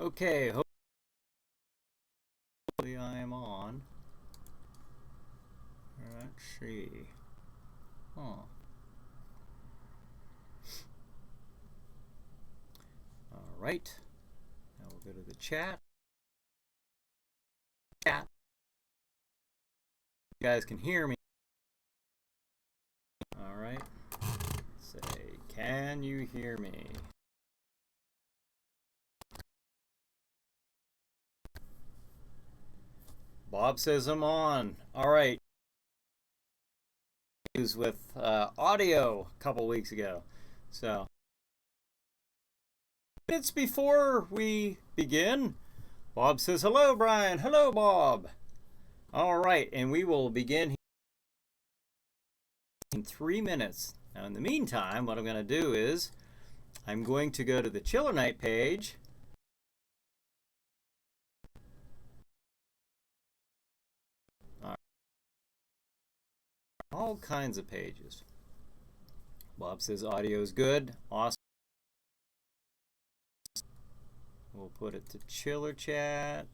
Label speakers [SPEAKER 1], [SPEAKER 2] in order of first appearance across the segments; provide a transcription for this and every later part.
[SPEAKER 1] Okay, hopefully I am on. Let's see. Huh. All right. Now we'll go to the chat. You guys can hear me. All right. Say, can you hear me? Bob says I'm on. All right. With audio a couple weeks ago. So, minutes before we begin, Bob says, hello, Brian. Hello, Bob. All right. And we will begin in 3 minutes. Now, in the meantime, what I'm going to do is I'm going to go to the Chiller Night page. All kinds of pages. Bob says audio is good. Awesome. We'll put it to Chiller Chat.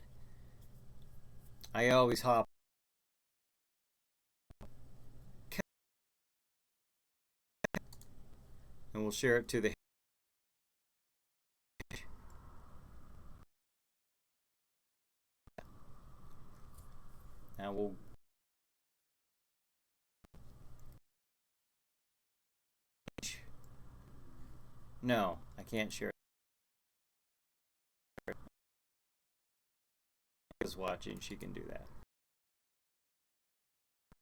[SPEAKER 1] I always hop. And we'll share it to the. Now we'll. No, I can't share it. Is watching, she can do that.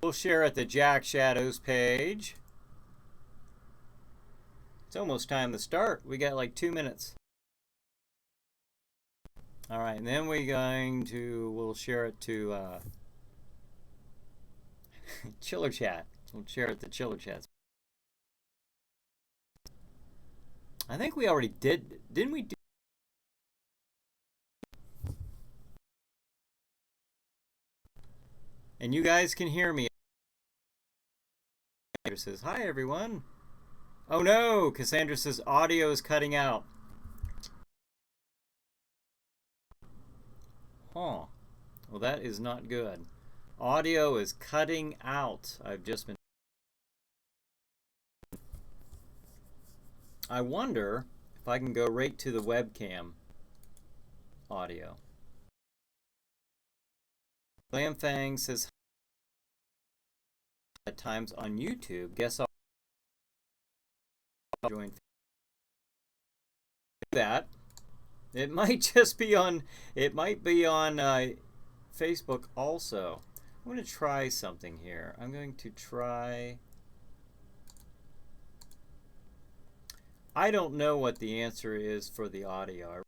[SPEAKER 1] We'll share at the Jack Shadows page. It's almost time to start. We got like 2 minutes. All right, and then we'll share it to Chiller Chat. We'll share it to Chiller Chat. I think we already didn't we? And you guys can hear me. Cassandra says, hi, everyone. Oh, no. Cassandra says audio is cutting out. Huh. Well, that is not good. Audio is cutting out. I've just been... I wonder if I can go right to the webcam audio. Lamfang says, at times on YouTube. Guess I'll join that. It might just be on. It might be on Facebook also. I'm going to try something here. I'm going to try. I don't know what the answer is for the audio.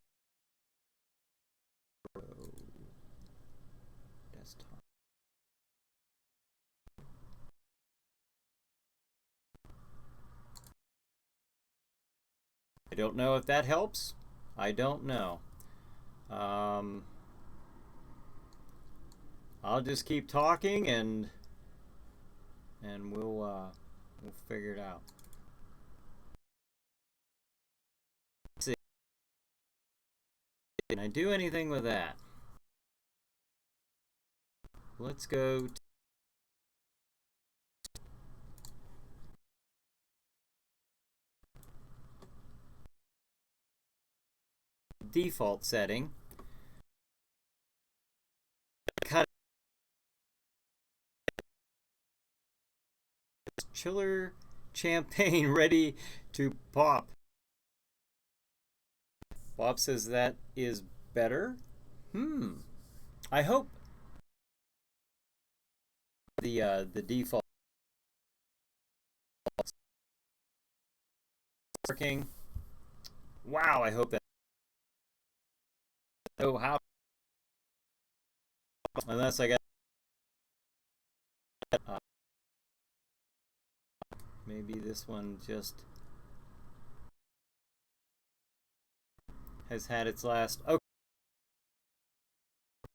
[SPEAKER 1] I don't know if that helps. I don't know. I'll just keep talking and we'll figure it out. Let's see. Can I do anything with that? Let's go to default setting. Cut Chiller champagne ready to pop. Bob says that is better. I hope the default working. Wow, I hope that. Oh, how? Unless I got maybe this one just has had its last. Oh,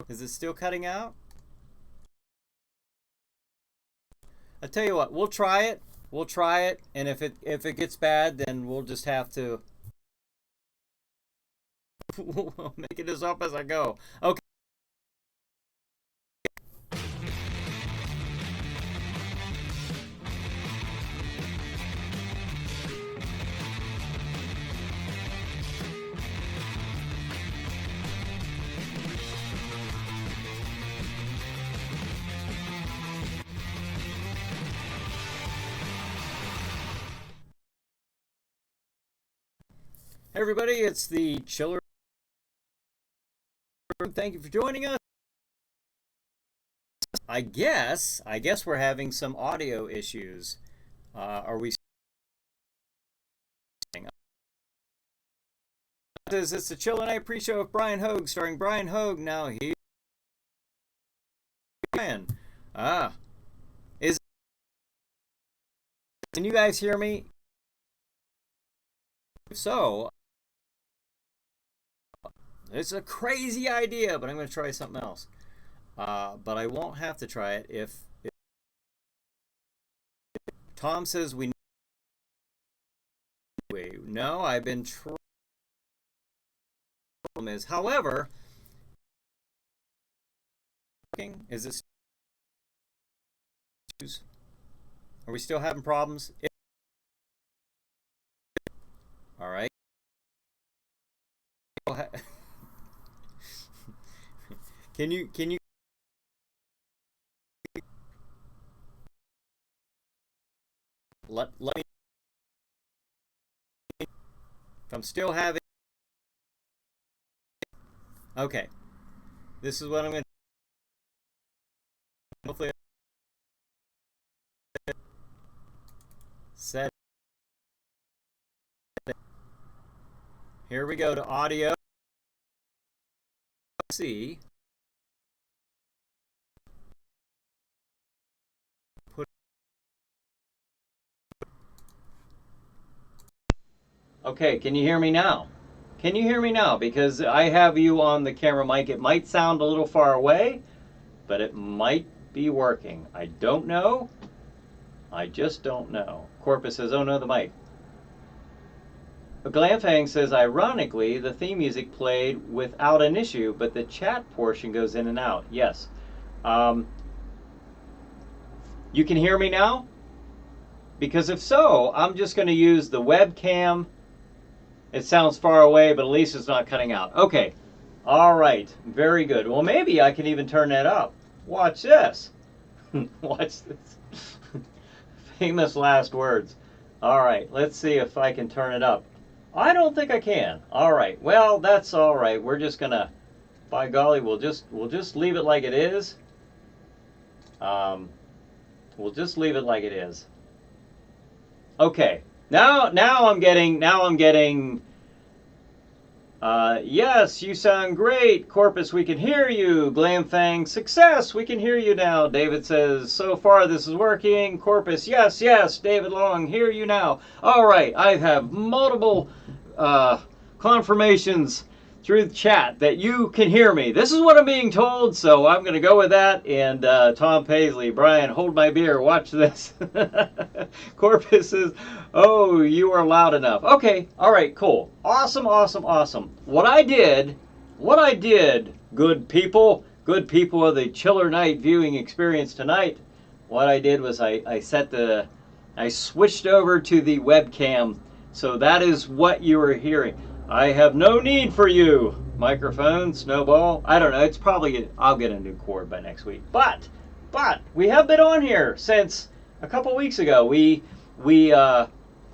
[SPEAKER 1] is it still cutting out? I tell you what, we'll try it. We'll try it, and if it gets bad, then we'll just have to Making this up as I go. Okay. Hey everybody, it's the Chiller. Thank you for joining us. I guess we're having some audio issues. Are we? It's the Chiller Night pre-show of Bryan Hogue, starring Bryan Hogue. Now he. Brian. Is. Can you guys hear me? If so, it's a crazy idea, but I'm going to try something else. But I won't have to try it if Tom says we. No, I've been trying. Is, however, is this? Are we still having problems? All right. Can you let me, if I'm still having, okay, this is what I'm going to hopefully set. Here we go to audio. See. Okay, can you hear me now? Can you hear me now? Because I have you on the camera mic. It might sound a little far away, but it might be working. I don't know. I just don't know. Corpus says, oh no, the mic. Glamfang says, ironically, the theme music played without an issue, but the chat portion goes in and out. Yes. You can hear me now? Because if so, I'm just going to use the webcam. It sounds far away, but at least it's not cutting out. Okay. All right. Very good. Well, maybe I can even turn that up. Watch this. Watch this. Famous last words. All right. Let's see if I can turn it up. I don't think I can. All right. Well, that's all right. We're just going to, by golly, we'll just leave it like it is. We'll just leave it like it is. Okay. Now I'm getting, yes, you sound great. Corpus, we can hear you. Glamfang, success, we can hear you now. David says, so far this is working. Corpus, yes, David Long, hear you now. All right, I have multiple confirmations through the chat that you can hear me. This is what I'm being told, so I'm going to go with that. And Tom Paisley, Brian, hold my beer, watch this. Corpus says, oh, you are loud enough. Okay, all right, cool. Awesome. What I did, good people of the Chiller Night viewing experience tonight, what I did was I switched over to the webcam, so that is what you are hearing. I have no need for you. Microphone, Snowball. I don't know. It's probably, I'll get a new cord by next week. But we have been on here since a couple weeks ago.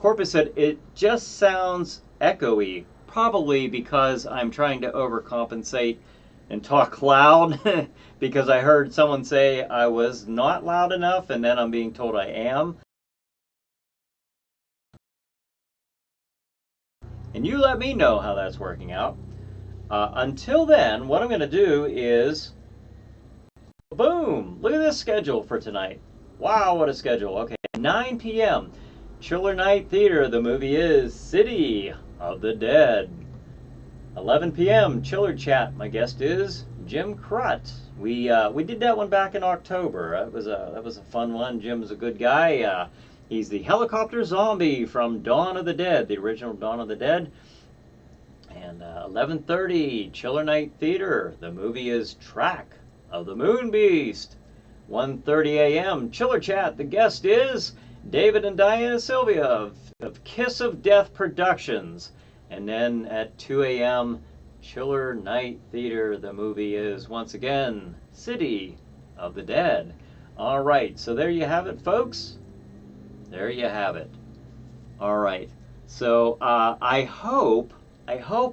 [SPEAKER 1] Corpus said it just sounds echoey. Probably because I'm trying to overcompensate and talk loud. Because I heard someone say I was not loud enough, and then I'm being told I am. And you let me know how that's working out. Until then, what I'm going to do is, boom, look at this schedule for tonight. Wow, what a schedule. Okay, 9 p.m. Chiller Night Theater. The movie is City of the Dead. 11 p.m. Chiller Chat. My guest is Jim Crut. We did that one back in October. That was a fun one. Jim's a good guy. He's the helicopter zombie from Dawn of the Dead, the original Dawn of the Dead. And 11:30, Chiller Night Theater. The movie is Track of the Moon Beast. 1:30 a.m., Chiller Chat. The guest is David and Diana Sylvia of Kiss of Death Productions. And then at 2 a.m., Chiller Night Theater. The movie is, once again, City of the Dead. All right, so there you have it, folks. There you have it. All right. So I hope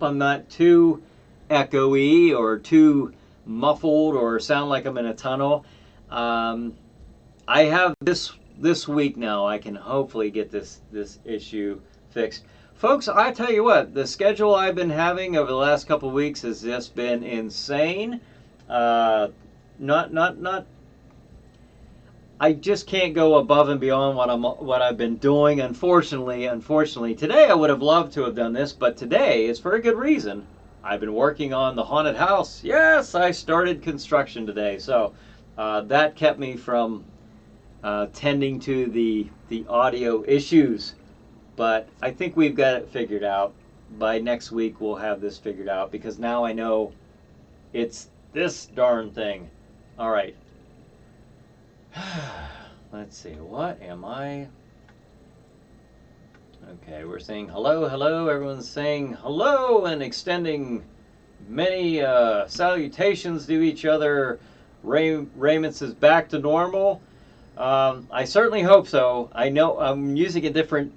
[SPEAKER 1] I'm not too echoey or too muffled or sound like I'm in a tunnel. I have this week now. I can hopefully get this issue fixed. Folks, I tell you what, the schedule I've been having over the last couple of weeks has just been insane. I just can't go above and beyond what I've been doing. Unfortunately, today I would have loved to have done this, but today is for a good reason. I've been working on the haunted house. Yes, I started construction today, so that kept me from tending to the audio issues. But I think we've got it figured out. By next week, we'll have this figured out because now I know it's this darn thing. All right. Let's see. What am I? Okay, we're saying hello, hello. Everyone's saying hello and extending many salutations to each other. Raymond says back to normal. I certainly hope so. I know I'm using a different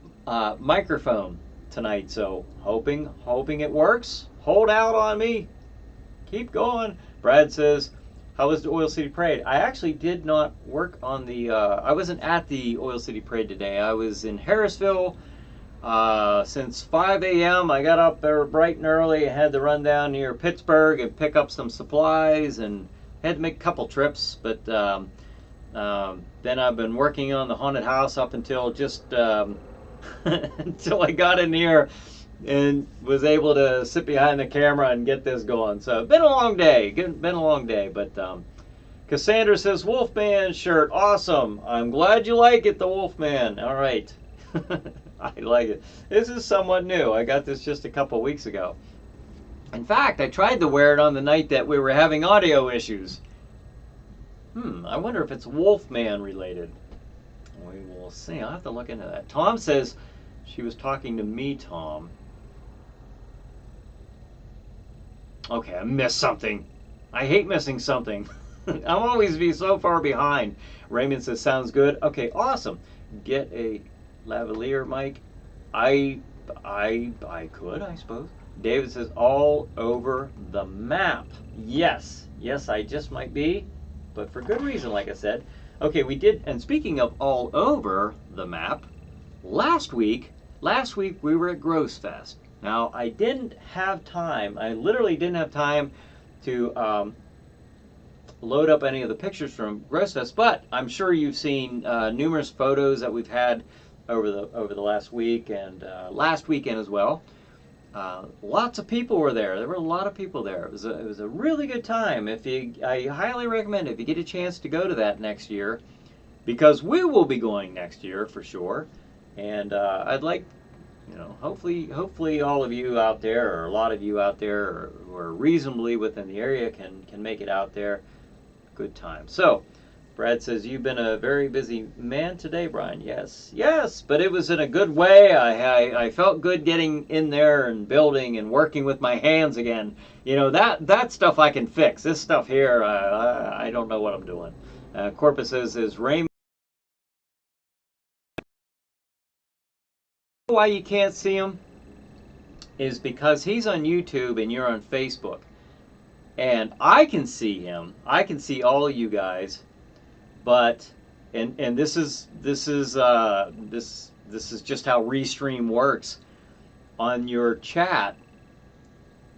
[SPEAKER 1] microphone tonight, so hoping it works. Hold out on me. Keep going. Brad says, how was the Oil City Parade? I actually did not work on the, I wasn't at the Oil City Parade today. I was in Harrisville since 5 a.m. I got up there bright and early. I had to run down near Pittsburgh and pick up some supplies and had to make a couple trips, but then I've been working on the haunted house up until just until I got in here and was able to sit behind the camera and get this going. So been a long day, but Cassandra says Wolfman shirt, awesome. I'm glad you like it, the Wolfman. All right. I like it. This is somewhat new. I got this just a couple weeks ago. In fact, I tried to wear it on the night that we were having audio issues. I wonder if it's Wolfman related. We will see. I'll have to look into that. Tom says she was talking to me, Tom. Okay, I missed something. I hate missing something. I'm always be so far behind. Raymond says sounds good. Okay, awesome. Get a lavalier mic. I could, I suppose. David says all over the map. Yes, I just might be, but for good reason, like I said. Okay, we did, and speaking of all over the map, last week we were at Gross Fest. Now, I didn't have time, I literally didn't have time to load up any of the pictures from Gross Fest, but I'm sure you've seen numerous photos that we've had over the last week and last weekend as well. Lots of people were there. There were a lot of people there. It was a really good time. I highly recommend it if you get a chance to go to that next year, because we will be going next year for sure. And I'd like, hopefully all of you out there, or a lot of you out there, who are reasonably within the area can make it out there. Good time. So Brad says, you've been a very busy man today, Brian. Yes, but it was in a good way. I felt good getting in there and building and working with my hands again. That stuff I can fix. This stuff here, I don't know what I'm doing. Corpus says, is Raymond. Why you can't see him is because he's on YouTube and you're on Facebook. And I can see him. I can see all of you guys. But and this is just how Restream works. On your chat,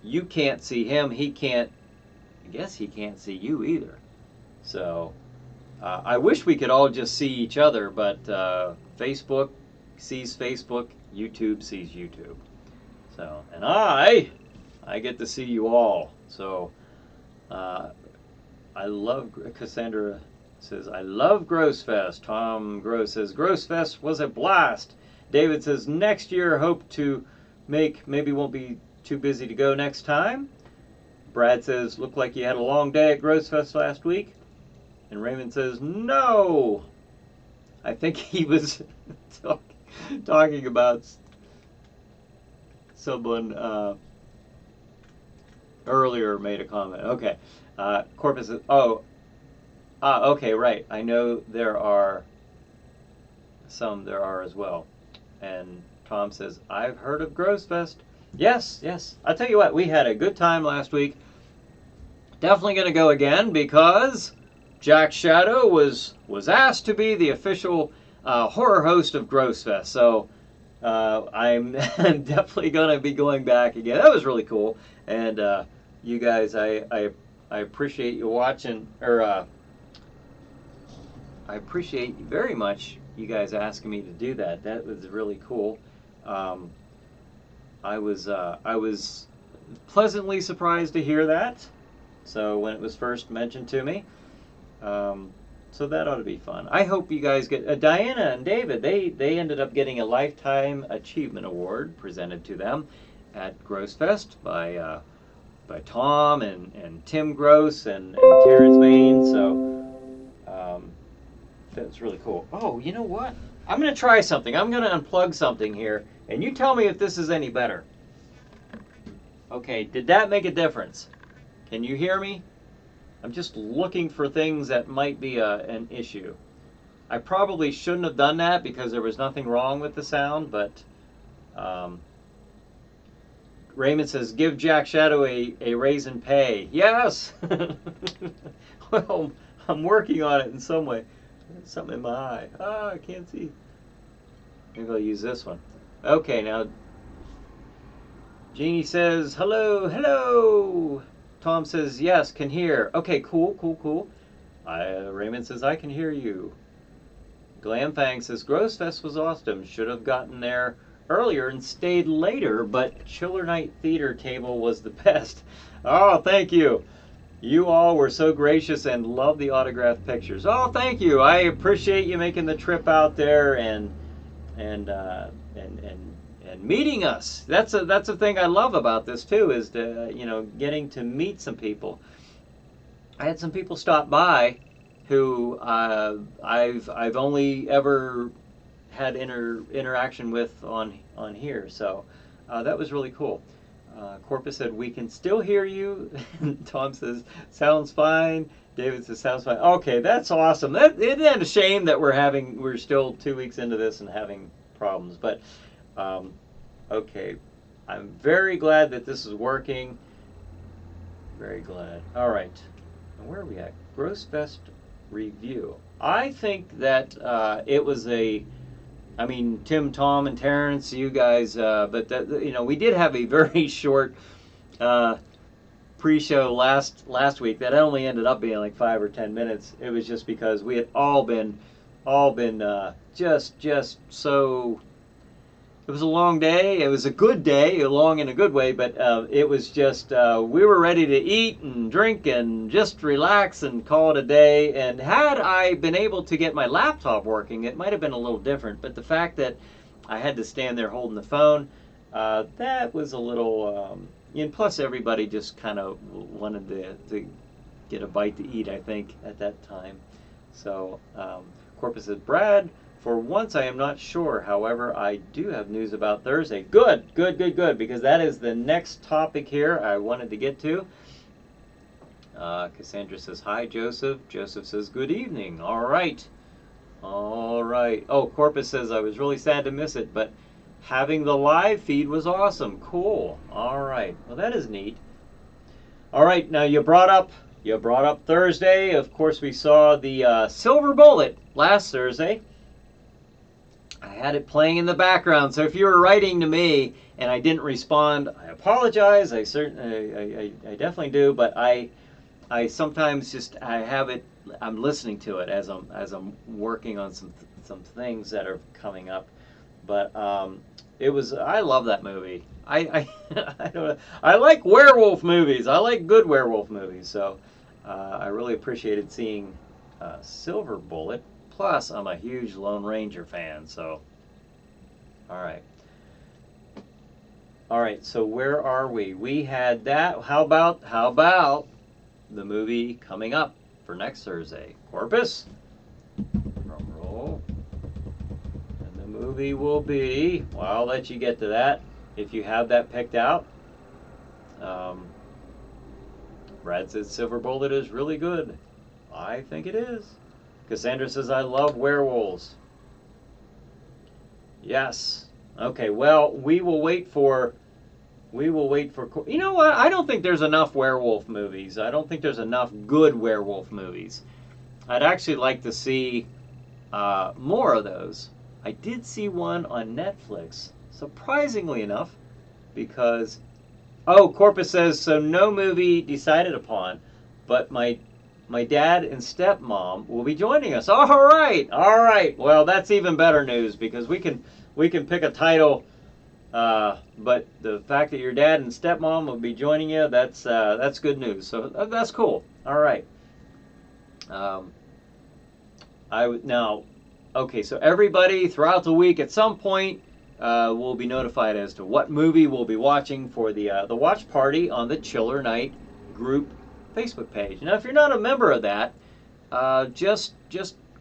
[SPEAKER 1] you can't see him. He can't. I guess he can't see you either. So I wish we could all just see each other, but Facebook sees Facebook, YouTube sees YouTube. So and I get to see you all. So I love Cassandra. Says, I love Gross Fest. Tom Gross says, Gross Fest was a blast. David says, next year hope to make, maybe won't be too busy to go next time. Brad says, looked like you had a long day at Gross Fest last week. And Raymond says, no. I think he was talking about someone earlier made a comment. Okay. Corpus says, oh, okay, right. I know there are as well. And Tom says, I've heard of Gross Fest. Yes, yes. I'll tell you what, we had a good time last week. Definitely going to go again because Jack Shadow was asked to be the official horror host of Gross Fest. So I'm definitely going to be going back again. That was really cool. And you guys, I appreciate you watching, or I appreciate very much you guys asking me to do that. That was really cool. I was pleasantly surprised to hear that. So when it was first mentioned to me, so that ought to be fun. I hope you guys get Diana and David. They ended up getting a Lifetime Achievement Award presented to them at Gross Fest by Tom and Tim Gross and Terrence Main. So that's really cool. Oh, you know what? I'm going to try something. I'm going to unplug something here, and you tell me if this is any better. Okay, did that make a difference? Can you hear me? I'm just looking for things that might be an issue. I probably shouldn't have done that because there was nothing wrong with the sound, but Raymond says, give Jack Shadow a raise in pay. Yes! Well, I'm working on it in some way. Something in my eye. I can't see. Maybe I'll use this one. Okay, now Jeannie says, hello, hello. Tom says, yes, can hear. Okay, cool, cool, cool. Raymond says, I can hear you. Glam Fang says, Gross Fest was awesome. Should have gotten there earlier and stayed later, but Chiller Night Theater table was the best. Oh, thank you. You all were so gracious and love the autographed pictures. Oh, thank you. I appreciate you making the trip out there and meeting us. That's a thing I love about this too, is to getting to meet some people. I had some people stop by who I've only ever had interaction with on here, so that was really cool. Corpus said, we can still hear you. Tom says, sounds fine. David says, sounds fine. Okay, that's awesome. Isn't that a shame that we're still 2 weeks into this and having problems? But okay, I'm very glad that this is working. Very glad. All right, and where are we at? Gross Fest review. I think that it was Tim, Tom, and Terrence, you guys, but we did have a very short pre-show last week that only ended up being like 5 or 10 minutes. It was just because we had all been just so. It was a long day. It was a good day, long in a good way, but it was just we were ready to eat and drink and just relax and call it a day. And had I been able to get my laptop working, it might have been a little different. But the fact that I had to stand there holding the phone, that was a little. And plus, everybody just kind of wanted to get a bite to eat, I think, at that time. So Corpus said, Brad, for once, I am not sure. However, I do have news about Thursday. Good, good, good, good, because that is the next topic here I wanted to get to. Cassandra says, hi, Joseph. Joseph says, good evening. All right. All right. Oh, Corpus says, I was really sad to miss it, but having the live feed was awesome. Cool. All right. Well, that is neat. All right. Now, you brought up Thursday. Of course, we saw the Silver Bullet last Thursday. I had it playing in the background, so if you were writing to me and I didn't respond, I apologize. I definitely do, but I sometimes I have it. I'm listening to it as I'm working on some things that are coming up. But I love that movie. I don't know. I like werewolf movies. I like good werewolf movies. So I really appreciated seeing Silver Bullet. Plus, I'm a huge Lone Ranger fan, so. All right. All right, so where are we? We had that. How about the movie coming up for next Thursday? Corpus. Drum roll. And the movie will be. Well, I'll let you get to that if you have that picked out. Brad says Silver Bullet is really good. I think it is. Cassandra says I love werewolves. Yes. Okay. Well, we will wait for. You know what? I don't think there's enough werewolf movies. I don't think there's enough good werewolf movies. I'd actually like to see more of those. I did see one on Netflix, surprisingly enough, because Corpus says so. No movie decided upon, but my dad and stepmom will be joining us. All right, all right. Well, that's even better news because we can pick a title. But the fact that your dad and stepmom will be joining you, that's good news. So that's cool. All right. Okay. So everybody throughout the week at some point will be notified as to what movie we'll be watching for the watch party on the Chiller Night group Facebook page. Now, if you're not a member of that, just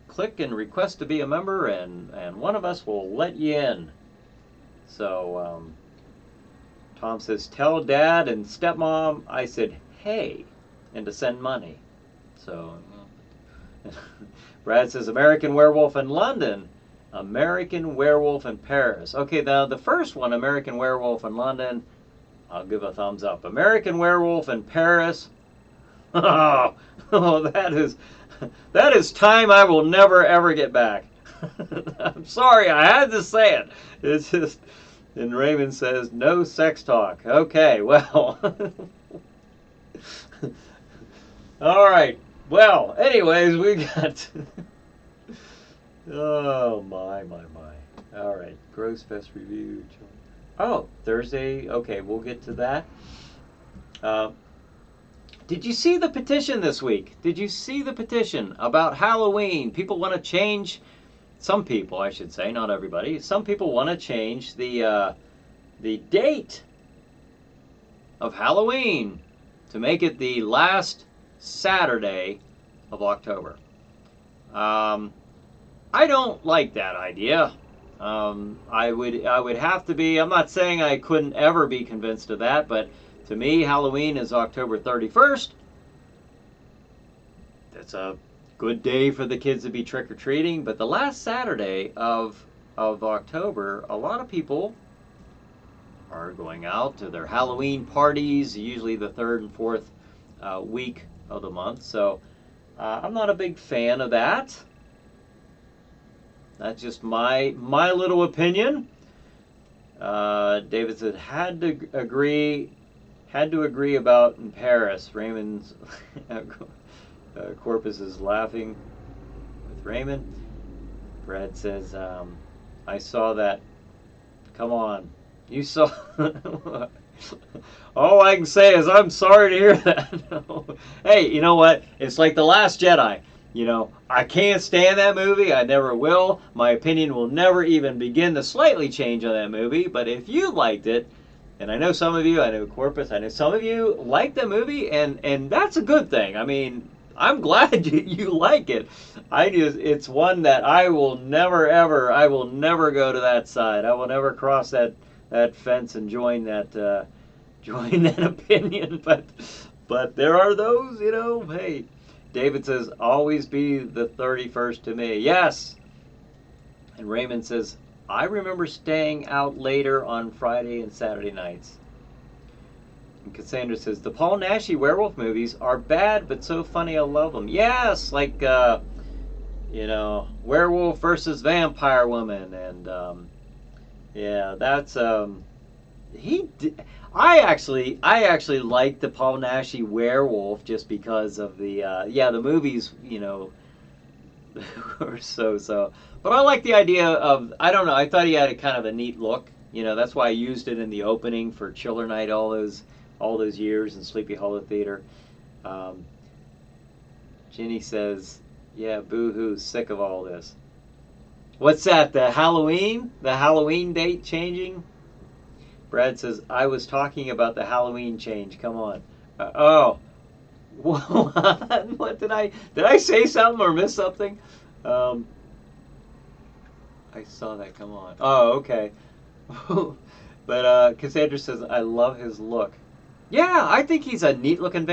[SPEAKER 1] click and request to be a member, and one of us will let you in. So Tom says, tell dad and stepmom I said hey and to send money. So Brad says American Werewolf in London, American Werewolf in Paris. Okay, now the first one, American Werewolf in London, I'll give a thumbs up. American Werewolf in Paris. Oh, that is time I will never ever get back. I'm sorry, I had to say it. It's just, and Raymond says, no sex talk. Okay, well. All right. Well, anyways, we got. Oh, my. All right. Gross Fest review. Oh, Thursday. Okay, we'll get to that. Did you see the petition this week? Did you see the petition about Halloween? People want to change. Some people, I should say, not everybody. Some people want to change the date of Halloween to make it the last Saturday of October. I don't like that idea. I would have to be. I'm not saying I couldn't ever be convinced of that, but to me, Halloween is October 31st. That's a good day for the kids to be trick-or-treating, but the last Saturday of October, a lot of people are going out to their Halloween parties, usually the third and fourth week of the month. So I'm not a big fan of that. That's just my little opinion. David said had to agree about in Paris. Raymond's Corpus is laughing with Raymond. Brad says, I saw that. Come on. You saw. All I can say is I'm sorry to hear that. Hey, you know what? It's like The Last Jedi. You know, I can't stand that movie. I never will. My opinion will never even begin to slightly change on that movie. But if you liked it, and I know some of you, I know Corpus, I know some of you like that movie, and that's a good thing. I mean, I'm glad you like it. It's one that I will never go to that side. I will never cross that fence and join that opinion. But there are those, you know. Hey, David says always be the 31st to me. Yes. And Raymond says I remember staying out later on Friday and Saturday nights. And Cassandra says, the Paul Naschy werewolf movies are bad, but so funny, I love them. Yes, like, you know, Werewolf versus Vampire Woman. And, yeah, that's, I actually like the Paul Naschy werewolf just because of the, the movies, you know, were so. But I like the idea of, I don't know, I thought he had a kind of a neat look. You know, that's why I used it in the opening for Chiller Night all those years in Sleepy Hollow Theater. Ginny says, yeah, boo-hoo, sick of all this. What's that, the Halloween date changing? Brad says, I was talking about the Halloween change. Come on. Oh. What did I say something or miss something? Um, I saw that. Come on. Oh, okay. But Cassandra says, I love his look. Yeah, I think he's a neat looking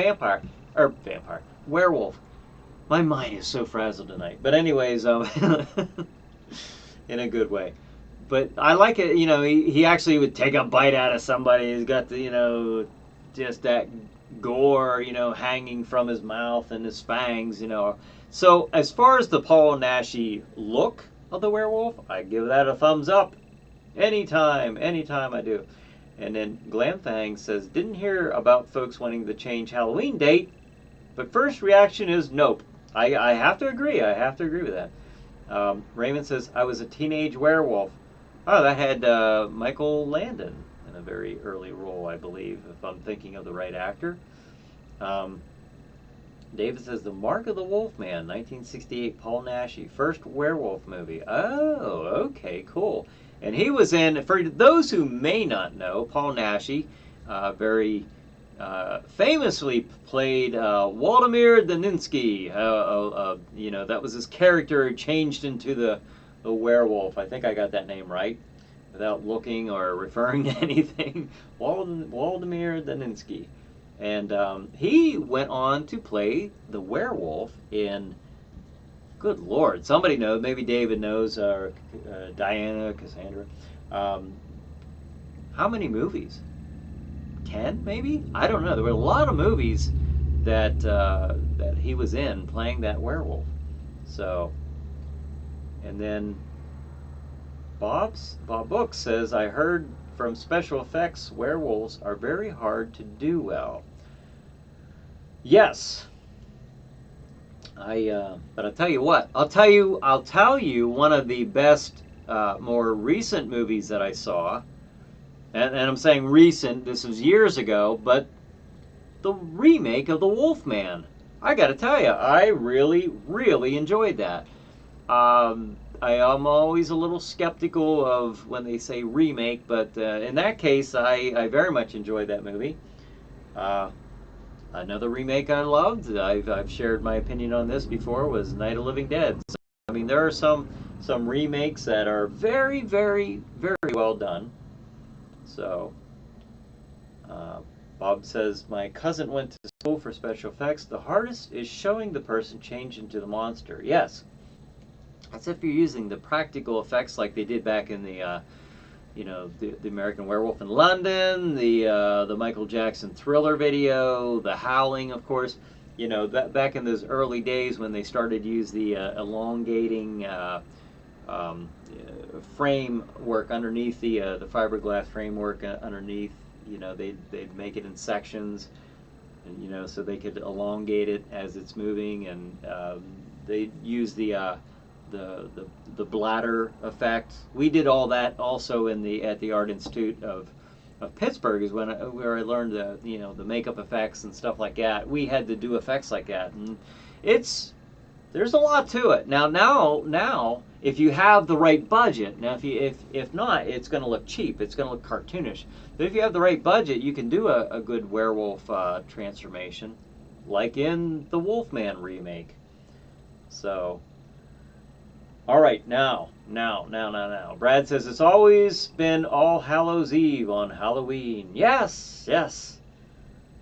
[SPEAKER 1] werewolf. My mind is so frazzled tonight. But anyways, in a good way. But I like it. He actually would take a bite out of somebody. He's got the just that gore hanging from his mouth and his fangs. So as far as the Paul Naschy look of the werewolf, I give that a thumbs up. Anytime I do. And then Glamfang says, didn't hear about folks wanting to change Halloween date, but first reaction is nope. I have to agree. I have to agree with that. Raymond says, I was a teenage werewolf. Oh, that had Michael Landon in a very early role, I believe, if I'm thinking of the right actor. David says, The Mark of the Wolfman, 1968, Paul Naschy, first werewolf movie. Oh, okay, cool. And he was in, for those who may not know, Paul Naschy very famously played Waldemar Daninsky. That was his character changed into the werewolf. I think I got that name right without looking or referring to anything. Waldemar Daninsky. And he went on to play the werewolf in, good Lord, somebody knows, maybe David knows, or Diana, Cassandra. How many movies? 10 maybe? I don't know. There were a lot of movies that he was in playing that werewolf. So, and then Bob Book says, I heard from special effects werewolves are very hard to do well. Yes. But I'll tell you what. I'll tell you one of the best, more recent movies that I saw, and I'm saying recent. This was years ago, but the remake of The Wolfman. I got to tell you, I really, really enjoyed that. I am always a little skeptical of when they say remake, but in that case, I very much enjoyed that movie. Another remake I loved, I've shared my opinion on this before, was Night of the Living Dead. So, I mean, there are some remakes that are very, very, very well done. So, Bob says, my cousin went to school for special effects. The hardest is showing the person change into the monster. Yes. That's if you're using the practical effects like they did back in the the American Werewolf in London, the Michael Jackson Thriller video, the Howling, of course. Back in those early days when they started to use the elongating framework underneath the fiberglass framework underneath. They'd make it in sections, and so they could elongate it as it's moving, and they use the bladder effect. We did all that also at the Art Institute of Pittsburgh, is where I learned the makeup effects and stuff like that. We had to do effects like that, and there's a lot to it. Now if you have the right budget, now if not, it's going to look cheap. It's going to look cartoonish. But if you have the right budget, you can do a good werewolf transformation, like in the Wolfman remake. So. All right, now. Brad says, it's always been All Hallows Eve on Halloween. Yes.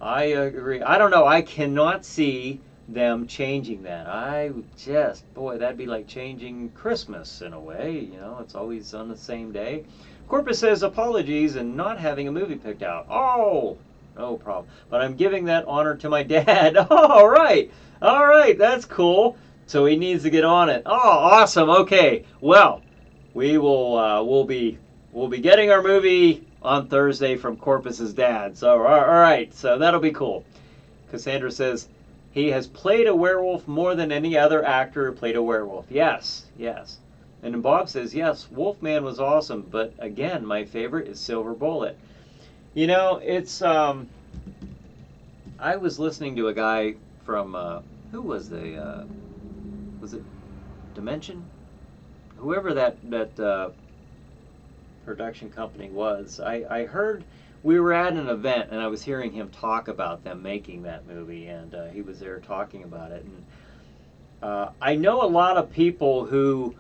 [SPEAKER 1] I agree. I don't know. I cannot see them changing that. That'd be like changing Christmas in a way. It's always on the same day. Corpus says, apologies and not having a movie picked out. Oh, no problem. But I'm giving that honor to my dad. All right, that's cool. So he needs to get on it. Oh, awesome. Okay. Well, we'll be getting our movie on Thursday from Corpus's dad. So all right. So that'll be cool. Cassandra says he has played a werewolf more than any other actor who played a werewolf. Yes. And then Bob says, yes, Wolfman was awesome, but again, my favorite is Silver Bullet. It's I was listening to a guy from who was was it Dimension? Whoever that production company was. I heard we were at an event and I was hearing him talk about them making that movie, and he was there talking about it. And I know a lot of people who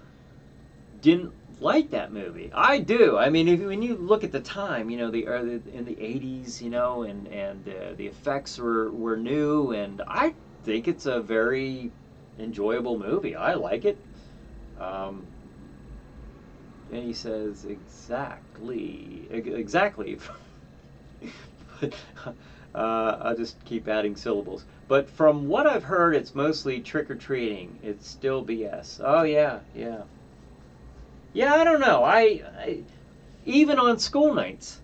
[SPEAKER 1] didn't like that movie. I do. I mean, when you look at the time, you know, in the '80s, you know, and the effects were new, and I think it's a very enjoyable movie. I like it. And he says exactly. I'll just keep adding syllables. But from what I've heard, it's mostly trick or treating. It's still BS. Oh yeah, yeah. Yeah, I don't know. I even on school nights,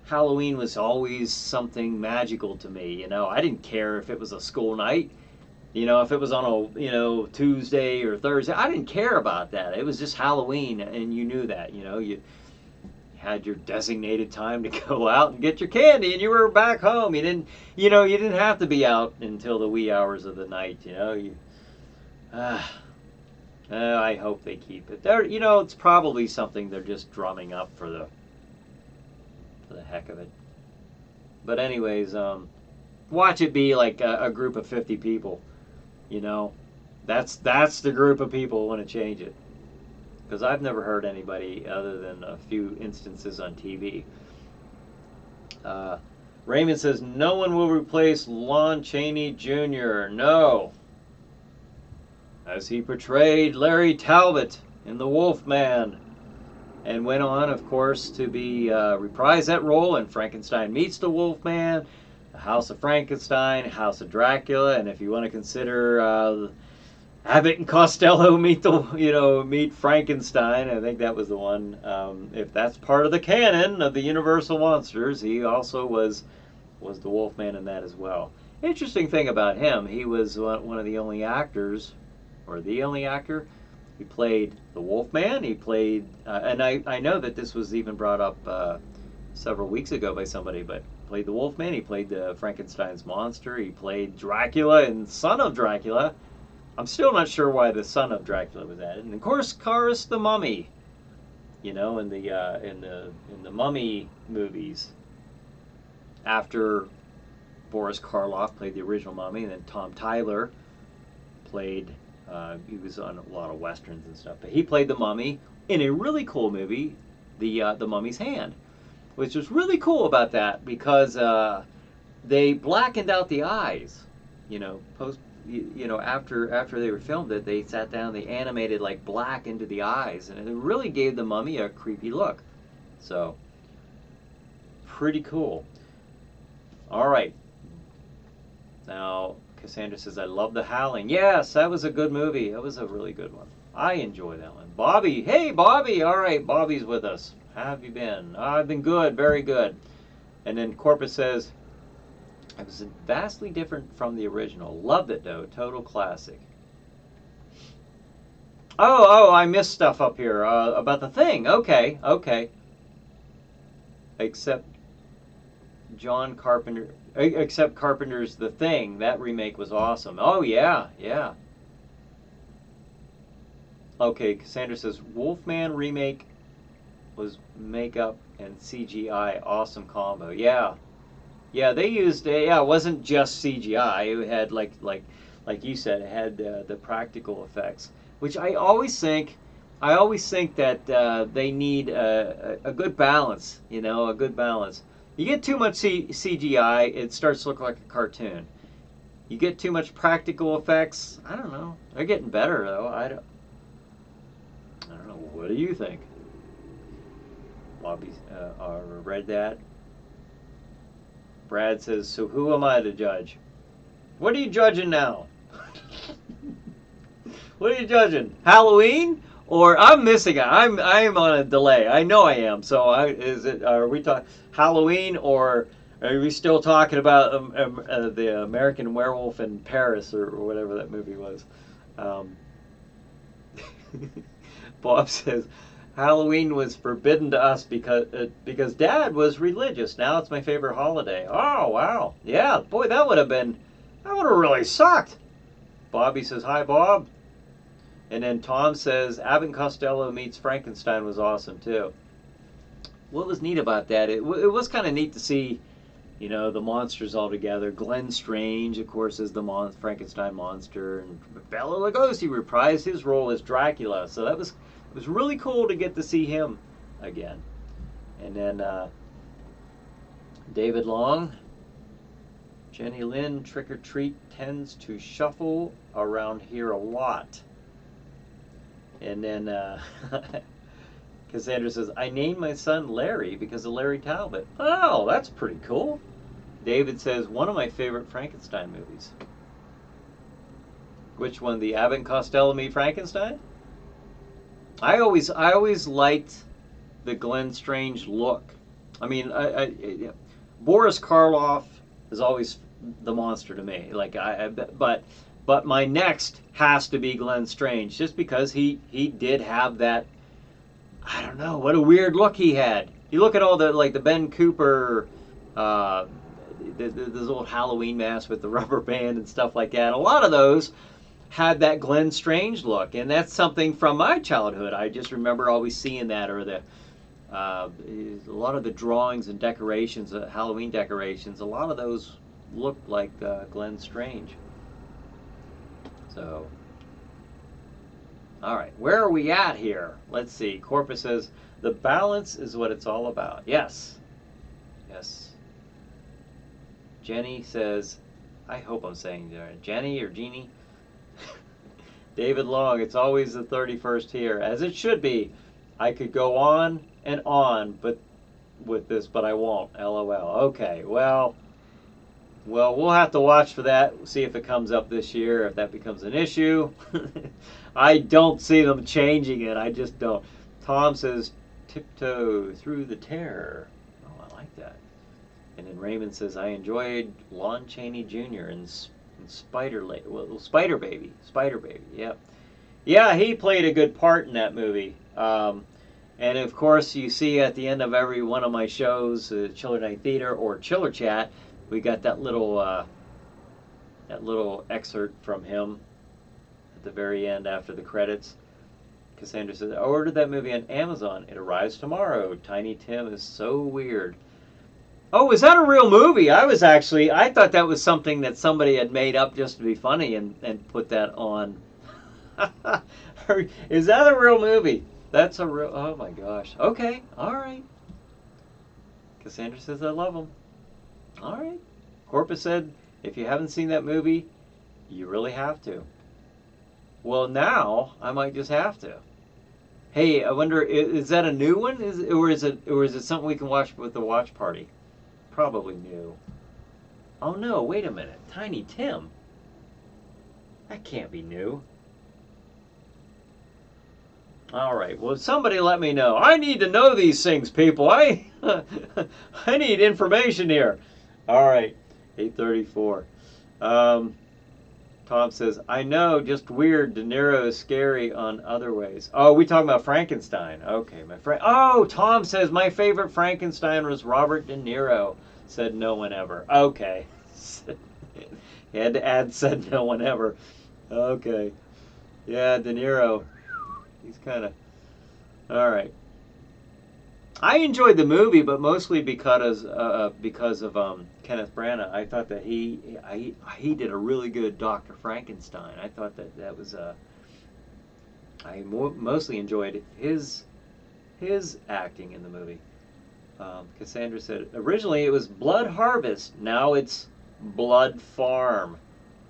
[SPEAKER 1] Halloween was always something magical to me. You know, I didn't care if it was a school night. You know, if it was on a Tuesday or Thursday, I didn't care about that. It was just Halloween, and you knew that. You know, you had your designated time to go out and get your candy, and you were back home. You didn't have to be out until the wee hours of the night. You know, I hope they keep it. It's probably something they're just drumming up for the heck of it. But anyways, watch it be like a group of 50 people. You know, that's the group of people who want to change it. Because I've never heard anybody other than a few instances on TV. Raymond says no one will replace Lon Chaney Jr. No. As he portrayed Larry Talbot in The Wolfman, and went on, of course, to be reprise that role in Frankenstein Meets the Wolfman, The House of Frankenstein, House of Dracula, and if you want to consider Abbott and Costello meet Frankenstein, I think that was the one. If that's part of the canon of the Universal Monsters, he also was the Wolfman in that as well. Interesting thing about him, he was one of the only actors, or the only actor. He played the Wolfman. He played, and I know that this was even brought up several weeks ago by somebody, but played the Wolfman. He played the Frankenstein's monster. He played Dracula and Son of Dracula. I'm still not sure why the Son of Dracula was added. And of course, Karis the Mummy. You know, in the Mummy movies, after Boris Karloff played the original Mummy, and then Tom Tyler played. He was on a lot of westerns and stuff, but he played the Mummy in a really cool movie, the Mummy's Hand, which was really cool about that because they blackened out the eyes. After they were filmed it, they sat down, they animated like black into the eyes, and it really gave the Mummy a creepy look. So, pretty cool. All right. Now, Cassandra says, I love The Howling. Yes, that was a good movie. That was a really good one. I enjoy that one. Bobby. Hey, Bobby. All right, Bobby's with us. How have you been? I've been good. Very good. And then Corpus says, it was vastly different from the original. Loved it, though. Total classic. Oh, I missed stuff up here about The Thing. Okay. Except Carpenter's The Thing. That remake was awesome. Oh, yeah. Okay, Cassandra says, Wolfman remake was makeup and CGI. Awesome combo. Yeah, they used, it wasn't just CGI. It had, like you said, it had the practical effects, which I always think that they need a good balance, a good balance. You get too much CGI, it starts to look like a cartoon. You get too much practical effects, I don't know. They're getting better, though. I don't know. What do you think? Bobby read that. Brad says, so who am I to judge? What are you judging now? What are you judging? Halloween? Or I'm missing it. I'm on a delay. I know I am. So are we talking Halloween, or are we still talking about the American Werewolf in Paris, or whatever that movie was? Bob says Halloween was forbidden to us because Dad was religious. Now it's my favorite holiday. Oh wow, yeah, boy, that would have really sucked. Bobby says hi, Bob. And then Tom says Abbott and Costello meets Frankenstein was awesome too. what was neat about that, it was kind of neat to see, you know, the monsters all together. Glenn Strange, of course, is the Frankenstein monster, and Bela Lugosi reprised his role as Dracula. So it was really cool to get to see him again. And then David Long, Jenny Lynn, Trick or Treat tends to shuffle around here a lot. And then Cassandra says, I named my son Larry because of Larry Talbot. Oh, that's pretty cool. David says, one of my favorite Frankenstein movies. Which one? The Abbott and Costello Meet Frankenstein? I always liked the Glenn Strange look. I mean, Boris Karloff is always the monster to me. Like but my next has to be Glenn Strange, just because he did have that. I don't know, what a weird look he had. You look at all the Ben Cooper, those old Halloween masks with the rubber band and stuff like that. A lot of those had that Glenn Strange look, and that's something from my childhood. I just remember always seeing that, or a lot of the drawings and decorations, Halloween decorations. A lot of those looked like Glenn Strange. So, all right, where are we at here? Let's see. Corpus says, the balance is what it's all about. Yes. Yes. Jenny says, I hope I'm saying that. Jenny or Jeannie? David Long, it's always the 31st here, as it should be. I could go on and on but with this, but I won't. LOL. Okay, well, we'll have to watch for that, see if it comes up this year, if that becomes an issue. I don't see them changing it. I just don't. Tom says, tiptoe through the terror. Oh, I like that. And then Raymond says, I enjoyed Lon Chaney Jr. and Spider Baby. Yep. Yeah, he played a good part in that movie. And of course, you see at the end of every one of my shows, Chiller Night Theater or Chiller Chat, we got that little excerpt from him at the very end after the credits. Cassandra says, I ordered that movie on Amazon. It arrives tomorrow. Tiny Tim is so weird. Oh, is that a real movie? I thought that was something that somebody had made up just to be funny and put that on. Is that a real movie? That's a real, oh my gosh. Okay, all right. Cassandra says, I love them. All right. Corpus said, if you haven't seen that movie, you really have to. Well, now I might just have to. Hey, I wonder, is that a new one? Or is it something we can watch with the watch party? Probably new. Oh no, wait a minute. Tiny Tim? That can't be new. All right, well, somebody let me know. I need to know these things, people. I need information here. All right, 8:34. Tom says, I know, just weird. De Niro is scary on other ways. Oh, we talking about Frankenstein. Okay, my friend. Oh, Tom says, my favorite Frankenstein was Robert De Niro. Said no one ever. Okay. He had to add said no one ever. Okay. Yeah, De Niro. He's kind of... All right. I enjoyed the movie, but mostly because of Kenneth Branagh. I thought that he did a really good Dr. Frankenstein. I thought that was I mostly enjoyed his acting in the movie. Cassandra said originally it was Blood Harvest. Now it's Blood Farm.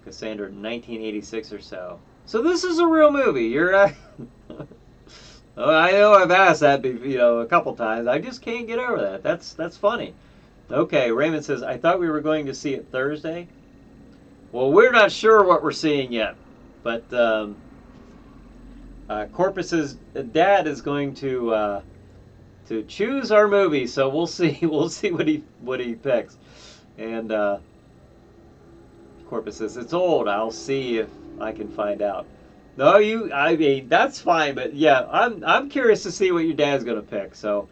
[SPEAKER 1] Cassandra, 1986 or so. So this is a real movie. You're. I know I've asked that, a couple times. I just can't get over that. That's funny. Okay, Raymond says, I thought we were going to see it Thursday. Well, we're not sure what we're seeing yet, but Corpus's dad is going to choose our movie, so we'll see. We'll see what he picks. And Corpus says, it's old. I'll see if I can find out. No, I mean, that's fine, but yeah, I'm curious to see what your dad's going to pick. So,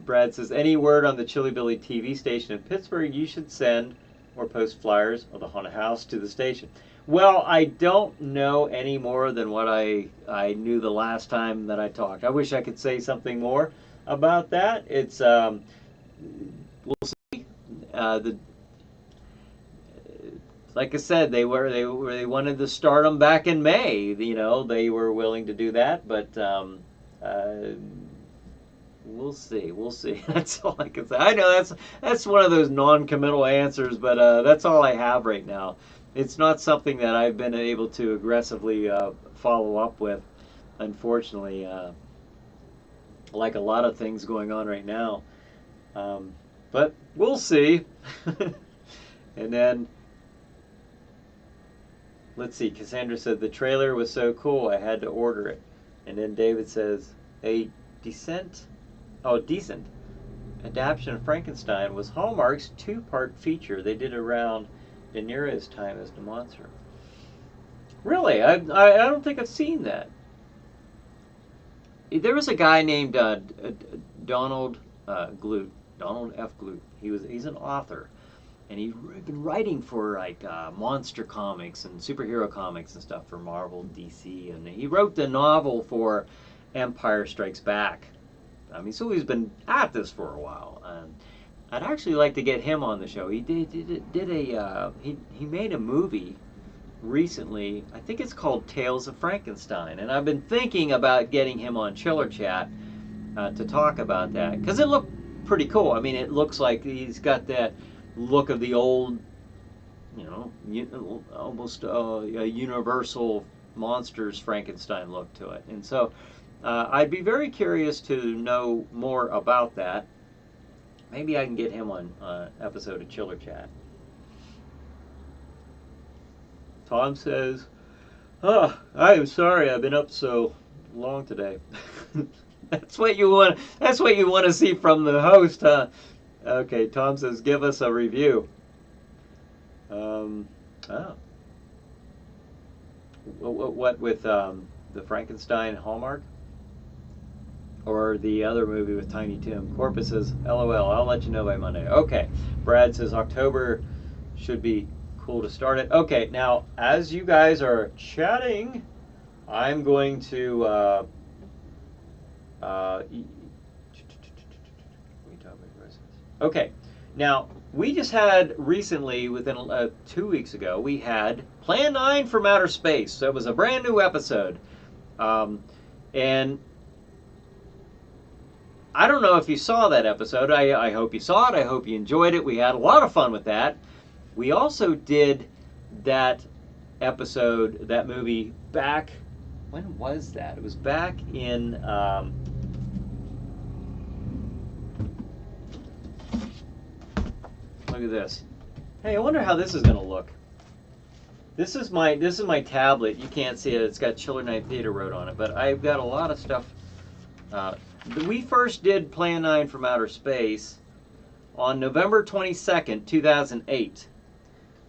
[SPEAKER 1] Brad says, any word on the Chilly Billy TV station in Pittsburgh you should send or post flyers of the haunted house to the station. Well, I don't know any more than what I knew the last time that I talked. I wish I could say something more about that. It's we'll see. The Like I said, they wanted to start them back in May. You know, they were willing to do that, but uh, we'll see. We'll see. That's all I can say. I know that's one of those non-committal answers, but that's all I have right now. It's not something that I've been able to aggressively follow up with, unfortunately. Like a lot of things going on right now, but we'll see. And then let's see. Cassandra said the trailer was so cool I had to order it. And then David says a decent decent adaptation of Frankenstein was Hallmark's two-part feature they did around De Niro's time as the monster. Really? I don't think I've seen that. There was a guy named Donald Glut, Donald F. Glut. He's an author, and he's been writing for like monster comics and superhero comics and stuff for Marvel, DC, and he wrote the novel for Empire Strikes Back. I mean, so he's been at this for a while. I'd actually like to get him on the show. He he made a movie recently. I think it's called Tales of Frankenstein, and I've been thinking about getting him on Chiller Chat to talk about that because it looked pretty cool. I mean, it looks like he's got that look of the old, you know, almost a Universal Monsters Frankenstein look to it, and so I'd be very curious to know more about that. Maybe I can get him on an episode of Chiller Chat. Tom says, "Oh, I am sorry I've been up so long today." That's what you want. That's what you want to see from the host, huh? Okay. Tom says, "Give us a review." Oh. What with the Frankenstein Hallmark? Or the other movie with Tiny Tim? Corpus says, "LOL, I'll let you know by Monday." Okay. Brad says, "October should be cool to start it." Okay, now, as you guys are chatting, I'm going to okay, now, we just had recently, within 2 weeks ago, we had Plan 9 from Outer Space. So it was a brand new episode. And I don't know if you saw that episode. I hope you saw it. I hope you enjoyed it. We had a lot of fun with that. We also did that episode, that movie, back, when was that? It was back in, look at this. Hey, I wonder how this is going to look. This is my tablet. You can't see it. It's got Chiller Night Theater wrote on it, but I've got a lot of stuff. We first did Plan 9 from Outer Space on November 22nd, 2008.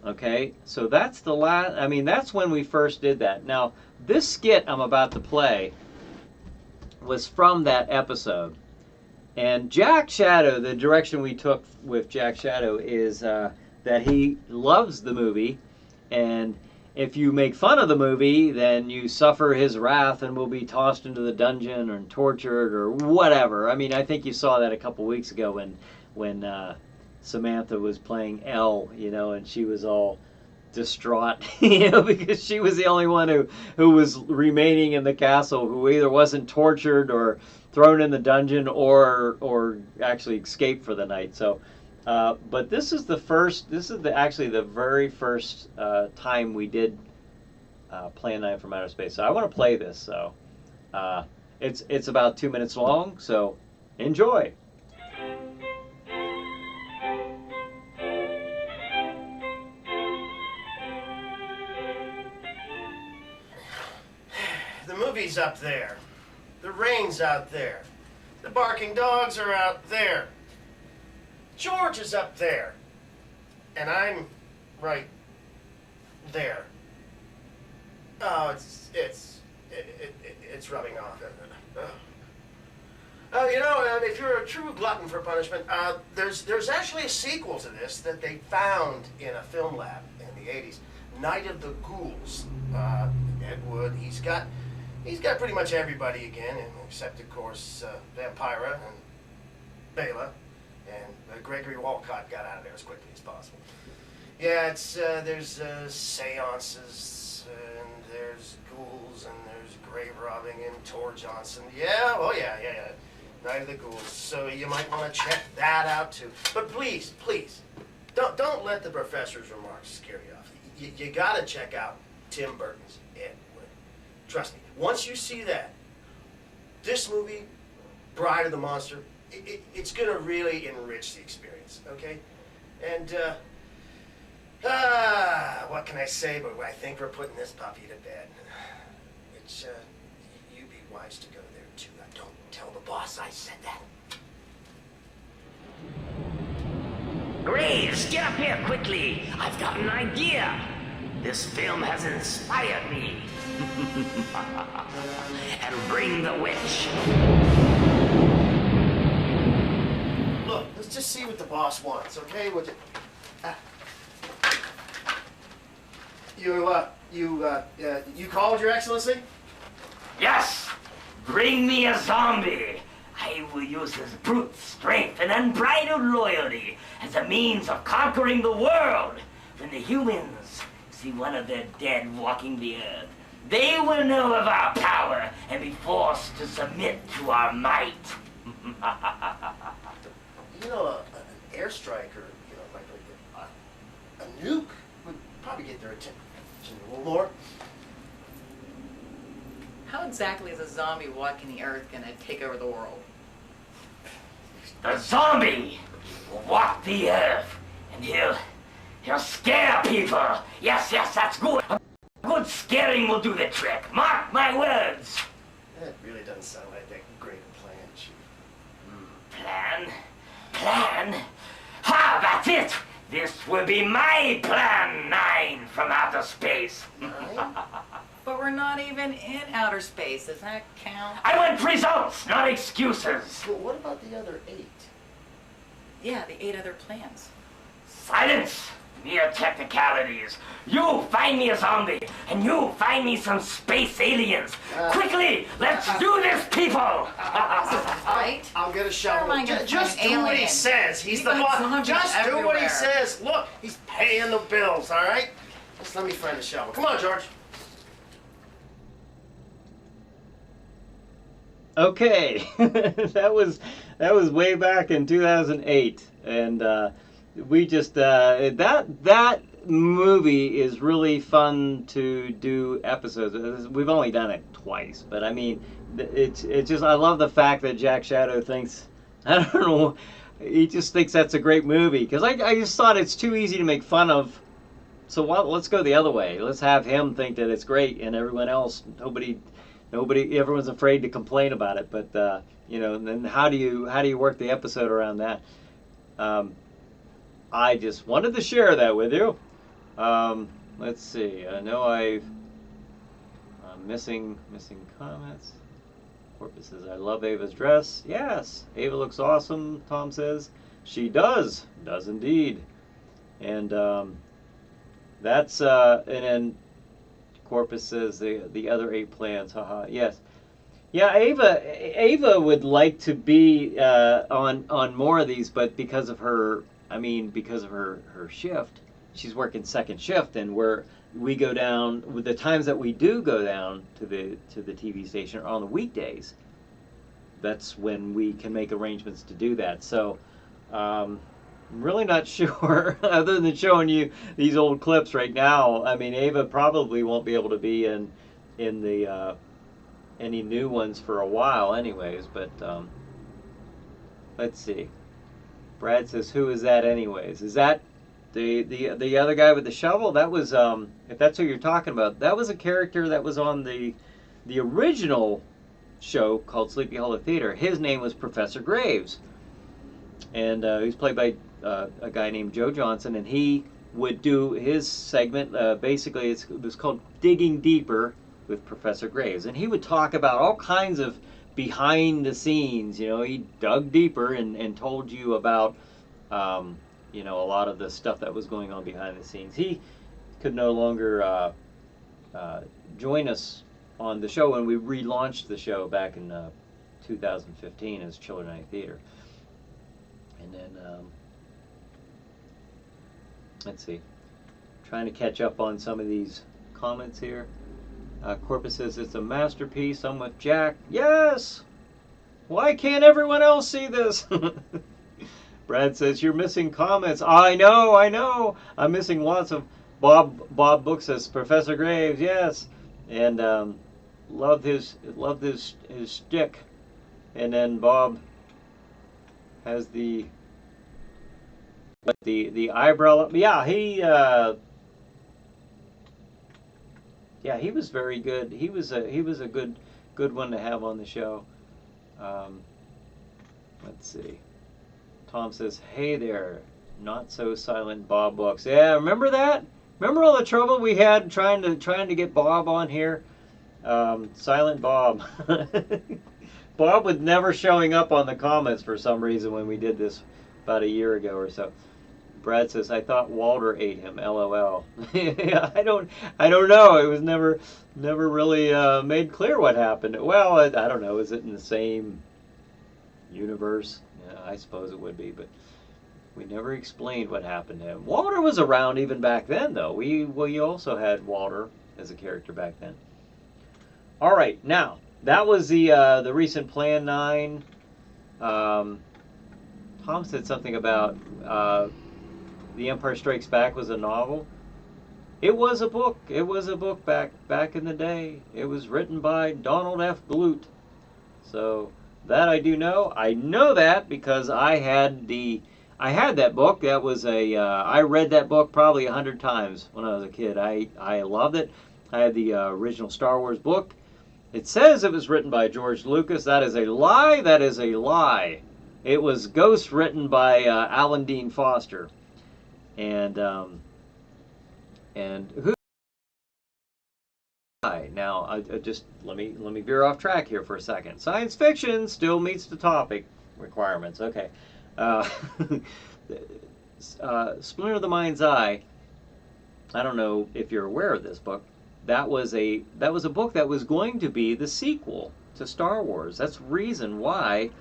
[SPEAKER 1] Okay, so that's the last, I mean, that's when we first did that. Now, this skit I'm about to play was from that episode. And Jack Shadow, the direction we took with Jack Shadow is that he loves the movie, and if you make fun of the movie, then you suffer his wrath and will be tossed into the dungeon or tortured or whatever. I mean, I think you saw that a couple weeks ago when Samantha was playing Elle, you know, and she was all distraught, you know, because she was the only one who was remaining in the castle, who either wasn't tortured or thrown in the dungeon or actually escaped for the night. So, but this is actually the very first time we did Plan 9 from Outer Space. So I want to play this. So it's about 2 minutes long. So enjoy.
[SPEAKER 2] The movie's up there. The rain's out there. The barking dogs are out there. George is up there. And I'm right there. Oh, it's rubbing off. You know, if you're a true glutton for punishment, there's actually a sequel to this that they found in a film lab in the 80s. Night of the Ghouls. Ed Wood, he's got pretty much everybody again, except of course Vampira and Bela, and Gregory Walcott got out of there as quickly as possible. Yeah, it's there's seances, and there's ghouls, and there's grave robbing, and Tor Johnson. Yeah, oh yeah. Night of the Ghouls. So you might want to check that out too. But please, don't let the professor's remarks scare you off. You gotta check out Tim Burton's Ed Wood. Trust me. Once you see that, this movie, Bride of the Monster, it's gonna really enrich the experience. Okay, and what can I say? But I think we're putting this puppy to bed. It's you'd be wise to go there too. Don't tell the boss I said that.
[SPEAKER 3] Graves, get up here quickly. I've got an idea. This film has inspired me. And bring the witch.
[SPEAKER 2] Look, let's just see what the boss wants, okay? You called, Your Excellency?
[SPEAKER 3] Yes, bring me a zombie. I will use his brute strength and unbridled loyalty as a means of conquering the world. When the humans see one of their dead walking the earth, they will know of our power and be forced to submit to our might.
[SPEAKER 2] You know, an airstrike or, like a nuke would probably get their attention a little more.
[SPEAKER 4] How exactly is a zombie walking the earth gonna take over the world?
[SPEAKER 3] The zombie will walk the earth, and he'll scare people. Yes, that's good. A good scaring will do the trick. Mark my words.
[SPEAKER 2] That really doesn't sound like that great a plan, Chief.
[SPEAKER 3] Plan? Ha, that's it! This will be my Plan 9 from outer space.
[SPEAKER 4] But we're not even in outer space. Does that count?
[SPEAKER 3] I want results, not excuses.
[SPEAKER 2] Well, what about the other 8?
[SPEAKER 4] Yeah, the 8 other plans.
[SPEAKER 3] Silence! Mere technicalities. You find me a zombie, and you find me some space aliens. Quickly, let's do this, people!
[SPEAKER 4] Right?
[SPEAKER 2] I'll get a shovel.
[SPEAKER 4] Never mind,
[SPEAKER 2] Just
[SPEAKER 4] an
[SPEAKER 2] do what he
[SPEAKER 4] alien.
[SPEAKER 2] says. He's
[SPEAKER 4] You
[SPEAKER 2] the
[SPEAKER 4] got
[SPEAKER 2] boss.
[SPEAKER 4] zombies
[SPEAKER 2] Just do what he
[SPEAKER 4] everywhere.
[SPEAKER 2] says. Look, he's paying the bills, all right? Just let me find a shovel. Come on, George.
[SPEAKER 1] Okay, that was way back in 2008, and we just that movie is really fun to do episodes. We've only done it twice, but I mean, it's just I love the fact that Jack Shadow thinks, I don't know, he just thinks that's a great movie, because I just thought it's too easy to make fun of. So let's go the other way. Let's have him think that it's great, and everyone else, nobody, everyone's afraid to complain about it. But then how do you work the episode around that? I just wanted to share that with you. Let's see. I know I'm missing comments. Corpus says, I love Ava's dress. Yes, Ava looks awesome, Tom says. She does indeed. And that's and then Corpus says the other 8 plans. Haha. Yes. Yeah, Ava would like to be on more of these, but because of her shift, she's working second shift, and we go down with the times that we do go down to the TV station are on the weekdays. That's when we can make arrangements to do that. So I'm really not sure, other than showing you these old clips right now. I mean, Ava probably won't be able to be in the any new ones for a while anyways, but let's see. Brad says, who is that anyways? Is that the other guy with the shovel? That was if that's who you're talking about, that was a character that was on the original show called Sleepy Hollow Theater. His name was Professor Graves, and he's played by a guy named Joe Johnson, and he would do his segment, basically it was called Digging Deeper with Professor Graves, and he would talk about all kinds of behind the scenes. He dug deeper and told you about a lot of the stuff that was going on behind the scenes. He could no longer join us on the show when we relaunched the show back in 2015 as Children Night Theater. And then, let's see, trying to catch up on some of these comments here. Corpus says, it's a masterpiece. I'm with Jack. Yes! Why can't everyone else see this? Brad says, you're missing comments. I know. I'm missing lots of Bob Book says, Professor Graves, yes. And loved his shtick. And then Bob has the eyebrow. Yeah, he was very good. He was a good one to have on the show. Let's see. Tom says, hey there, not so silent Bob Books. Yeah, remember that? Remember all the trouble we had trying to get Bob on here? Silent Bob. Bob was never showing up on the comments for some reason when we did this about a year ago or so. Brad says, I thought Walter ate him, LOL. I don't know. It was never really made clear what happened. Well, I don't know. Is it in the same universe? Yeah, I suppose it would be, but we never explained what happened to him. Walter was around even back then, though. We also had Walter as a character back then. All right, now that was the recent Plan 9. Tom said something about The Empire Strikes Back was a novel. It was a book. It was a book back in the day. It was written by Donald F. Glut. So that I do know. I know that because I had that book. That was I read that book probably 100 times when I was a kid. I loved it. I had the original Star Wars book. It says it was written by George Lucas. That is a lie. That is a lie. It was ghost written by Alan Dean Foster. And who? Now, I just let me veer off track here for a second. Science fiction still meets the topic requirements. Okay. Splinter of the Mind's Eye. I don't know if you're aware of this book. That was a book that was going to be the sequel to Star Wars. That's the reason why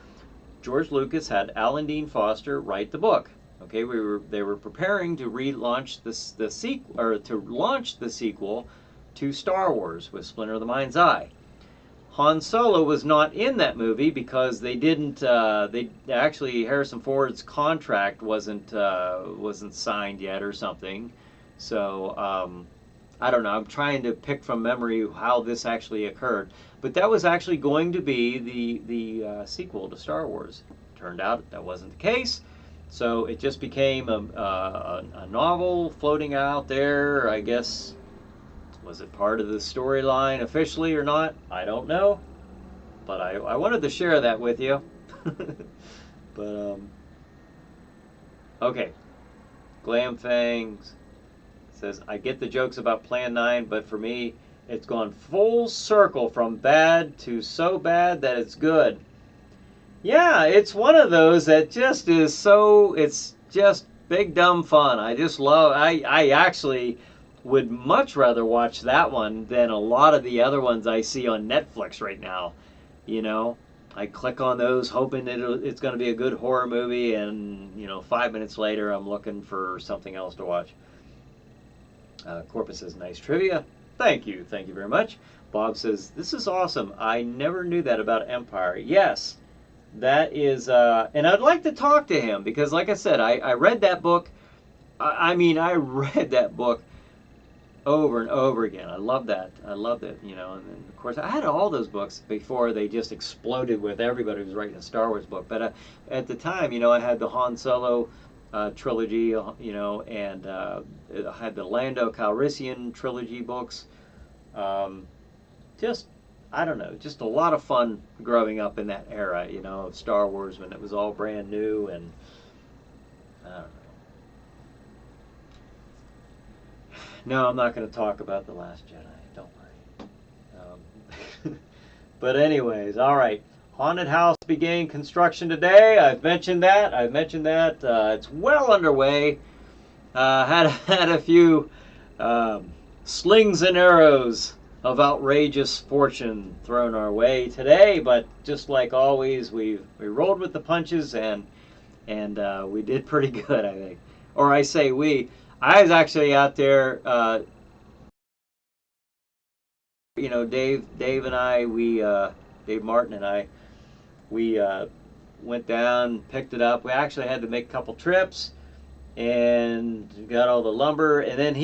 [SPEAKER 1] George Lucas had Alan Dean Foster write the book. Okay, they were preparing to relaunch the sequel, or to launch the sequel to Star Wars with Splinter of the Mind's Eye. Han Solo was not in that movie because they didn't. Actually, Harrison Ford's contract wasn't signed yet or something. So I don't know. I'm trying to pick from memory how this actually occurred, but that was actually going to be the sequel to Star Wars. Turned out that wasn't the case. So it just became a novel floating out there. I guess, was it part of the storyline officially or not? I don't know. But I wanted to share that with you. But, okay. Glamfang says, I get the jokes about Plan 9, but for me, it's gone full circle from bad to so bad that it's good. Yeah, it's one of those that just is so, it's just big dumb fun. I just love, I actually would much rather watch that one than a lot of the other ones I see on Netflix right now. You know, I click on those hoping it's going to be a good horror movie, and, 5 minutes later I'm looking for something else to watch. Corpus says, nice trivia. Thank you very much. Bob says, this is awesome. I never knew that about Empire. Yes. That is, and I'd like to talk to him because, like I said, I read that book. I read that book over and over again. I love that. I loved it, And then, of course, I had all those books before they just exploded with everybody who was writing a Star Wars book. But at the time, I had the Han Solo trilogy, and I had the Lando Calrissian trilogy books. I don't know, just a lot of fun growing up in that era, of Star Wars when it was all brand new, and I don't know. No, I'm not going to talk about The Last Jedi, don't worry. But anyways, all right. Haunted House began construction today. I've mentioned that. It's well underway. Had a few Slings and arrows of outrageous fortune thrown our way today, but just like always, we rolled with the punches and we did pretty good, I think. Or I say we. I was actually out there. Dave and I, Dave Martin and I, we went down, picked it up. We actually had to make a couple trips and got all the lumber, and then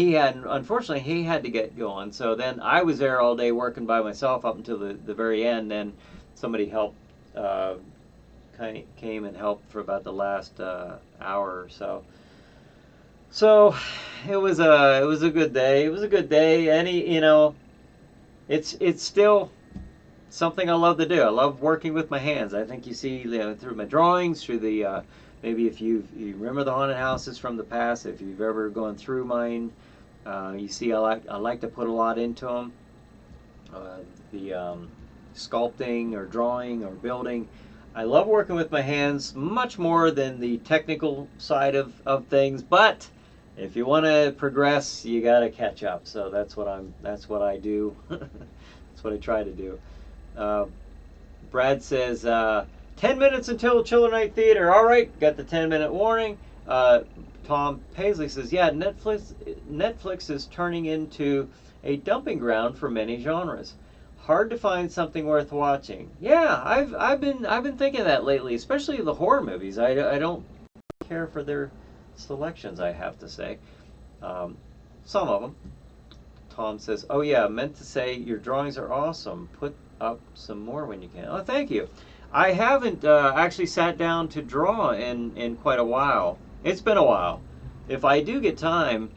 [SPEAKER 1] unfortunately he had to get going, so then I was there all day working by myself up until the very end. Then somebody helped, came and helped for about the last hour or so. So it was a good day. It was a good day. It's still something I love to do. I love working with my hands. I think you see through my drawings, through the maybe if you remember the haunted houses from the past, if you've ever gone through mine, you see I like to put a lot into them. The sculpting or drawing or building. I love working with my hands much more than the technical side of things, but if you want to progress, you got to catch up. So that's what I do. That's what I try to do. Brad says 10 minutes until Chiller Night Theater. All right, got the 10-minute warning. Tom Paisley says, yeah, Netflix is turning into a dumping ground for many genres. Hard to find something worth watching. Yeah, I've been thinking that lately, especially the horror movies. I don't care for their selections, I have to say. Some of them. Tom says, oh yeah, I meant to say your drawings are awesome. Put up some more when you can. Oh, thank you. I haven't actually sat down to draw in quite a while. It's been a while. If I do get time,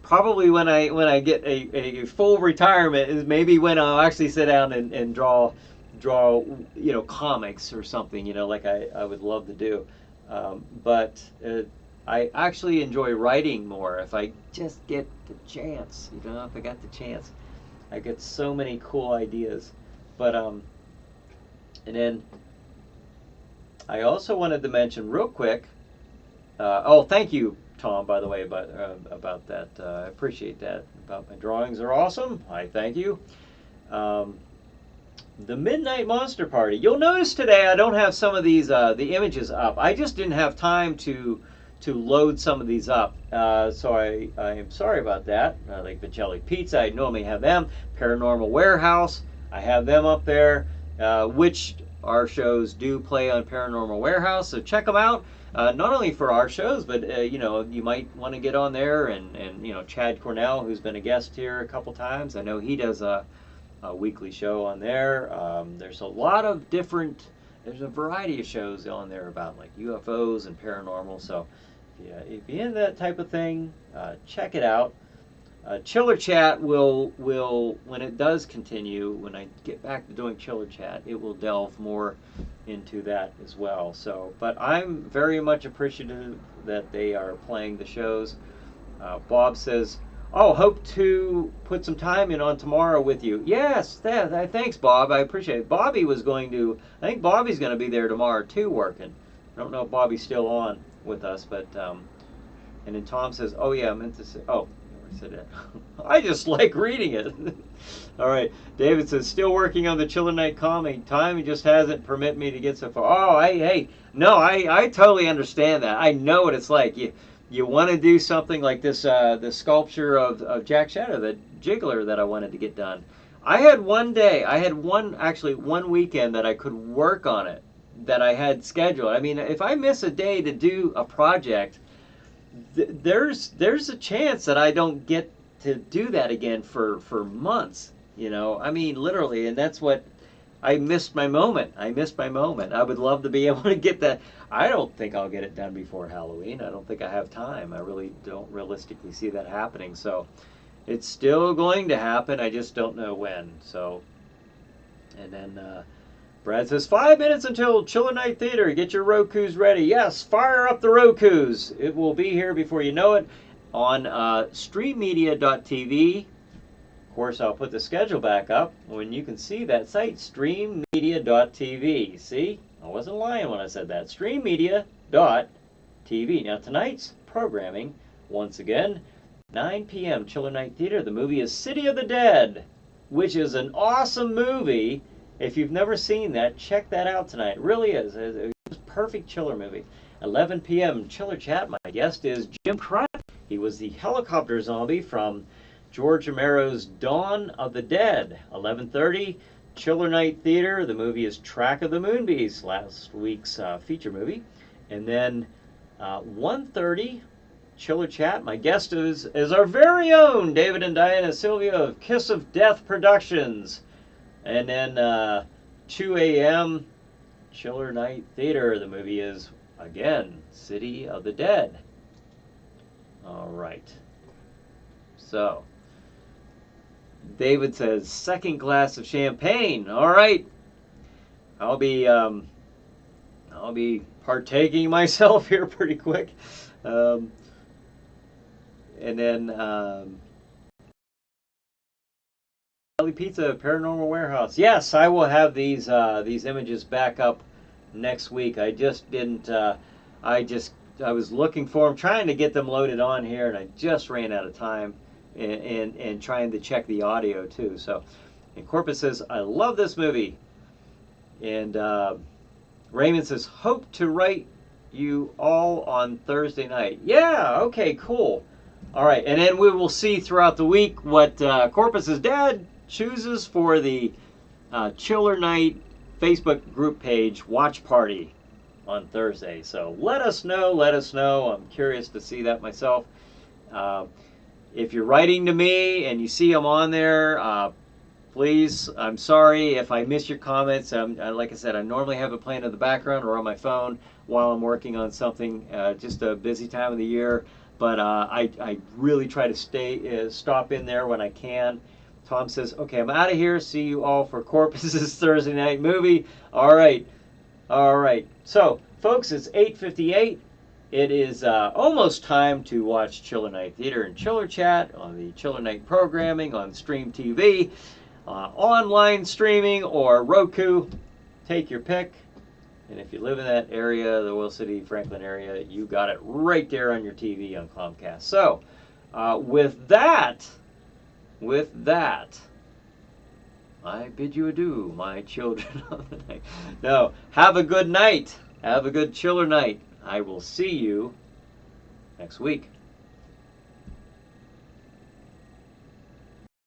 [SPEAKER 1] probably when I get a full retirement is maybe when I'll actually sit down and draw comics or something, like I would love to do. But I actually enjoy writing more if I just get the chance. If I got the chance, I get so many cool ideas. But and then I also wanted to mention real quick. Thank you, Tom, by the way, about that. I appreciate that. About my drawings are awesome. I thank you. The Midnight Monster Party. You'll notice today I don't have some of these the images up. I just didn't have time to load some of these up. So I am sorry about that. Like Vicelli Pizza, I normally have them. Paranormal Warehouse, I have them up there, which our shows do play on Paranormal Warehouse, so check them out. Not only for our shows, but you might want to get on there and Chad Cornell, who's been a guest here a couple times. I know he does a weekly show on there. There's a lot of different. There's a variety of shows on there about like UFOs and paranormal. So if you're into that type of thing, check it out. Chiller Chat will when it does continue, when I get back to doing Chiller Chat, it will delve more into that as well. So, but I'm very much appreciative that they are playing the shows. Bob says, oh, hope to put some time in on tomorrow with you. Yes, thanks, Bob. I appreciate it. I think Bobby's going to be there tomorrow too, working. I don't know if Bobby's still on with us, but and then Tom says, oh yeah, I meant to say, oh, I said that. I just like reading it. All right, David says, still working on the Chiller Night comic. Time just hasn't permitted me to get so far. Oh, I totally understand that. I know what it's like. You want to do something like this, the sculpture of Jack Shadow, the Jiggler that I wanted to get done. I had one weekend that I could work on it, that I had scheduled. I mean, if I miss a day to do a project, there's a chance that I don't get to do that again for months. I mean, literally, and that's what I missed my moment. I would love to be able to get that. I don't think I'll get it done before Halloween. I don't think I have time. I really don't realistically see that happening. So it's still going to happen. I just don't know when. So, and then Brad says, 5 minutes until Chiller Night Theater. Get your Rokus ready. Yes, fire up the Rokus. It will be here before you know it on streammedia.tv. Of course, I'll put the schedule back up when you can see that site, streammedia.tv. See? I wasn't lying when I said that. Streammedia.tv. Now, tonight's programming, once again, 9 p.m. Chiller Night Theater. The movie is City of the Dead, which is an awesome movie. If you've never seen that, check that out tonight. It really is. It's a perfect chiller movie. 11 p.m. Chiller Chat. My guest is Jim Crut. He was the helicopter zombie from George Romero's Dawn of the Dead. 11:30 Chiller Night Theater. The movie is Track of the Moonbees, last week's feature movie. And then 1:30 Chiller Chat. My guest is our very own David and Diana Sylvia of Kiss of Death Productions. And then 2 a.m. Chiller Night Theater. The movie is, again, City of the Dead. All right. So, David says, second glass of champagne. All right. I'll be partaking myself here pretty quick. And then Pizza Paranormal Warehouse. Yes, I will have these images back up next week. I just didn't. I was looking for them, trying to get them loaded on here, and I just ran out of time, and trying to check the audio too. So, and Corpus says, I love this movie, and Raymond says, hope to write you all on Thursday night. Yeah. Okay. Cool. All right, and then we will see throughout the week what Corpus's dad chooses for the Chiller Night Facebook group page watch party on Thursday. So let us know. I'm curious to see that myself. If you're writing to me and you see them on there, please, I'm sorry if I miss your comments. Like I said, I normally have it playing in the background or on my phone while I'm working on something. Just a busy time of the year. But I really try to stop in there when I can. Tom says, okay, I'm out of here. See you all for Corpus's Thursday night movie. All right. So, folks, it's 8:58. It is almost time to watch Chiller Night Theater and Chiller Chat on the Chiller Night programming on Stream TV, online streaming, or Roku. Take your pick. And if you live in that area, the Oil City, Franklin area, you got it right there on your TV on Comcast. So, with that, I bid you adieu, my children of the night. No, have a good night. Have a good chiller night. I will see you next week.